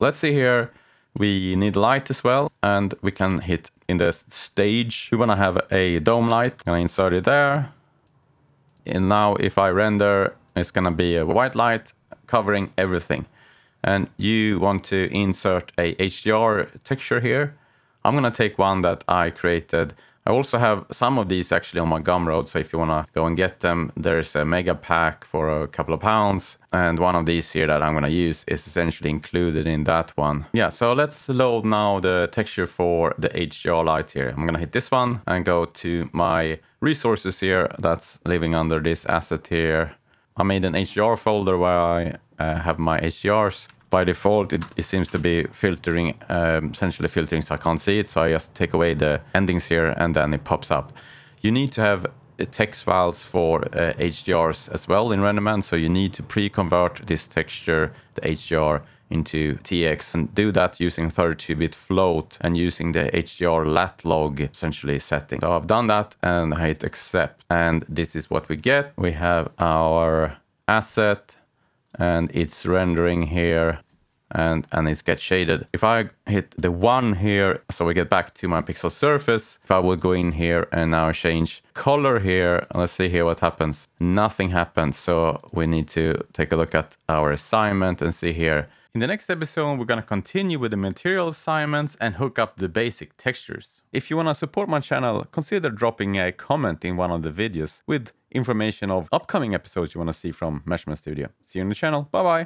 let's see here. We need light as well, and we can hit in the stage. We want to have a dome light. I'm gonna insert it there. And now if I render, it's gonna be a white light covering everything. And you want to insert a HDR texture here. I'm gonna take one that I created. I also have some of these actually on my Gumroad, so if you wanna go and get them, there's a mega pack for a couple of pounds. And one of these here that I'm gonna use is essentially included in that one. Yeah, so let's load now the texture for the HDR light here. I'm gonna hit this one and go to my resources here that's living under this asset here. I made an HDR folder where I have my HDRs. By default, it seems to be filtering, essentially filtering so I can't see it. So I just take away the endings here and then it pops up. You need to have text files for HDRs as well in Renderman. So you need to pre-convert this texture, the HDR, into TX and do that using 32-bit float and using the HDR lat log essentially setting. So I've done that and I hit accept. And this is what we get. We have our asset and it's rendering here and it gets shaded. If I hit the 1 here, so we get back to my pixel surface, if I would go in here and now change color here, let's see here what happens. Nothing happens, so we need to take a look at our assignment and see here. In the next episode, we're going to continue with the material assignments and hook up the basic textures. If you want to support my channel, consider dropping a comment in one of the videos with information of upcoming episodes you want to see from Meshmen Studio. See you in the channel. Bye bye.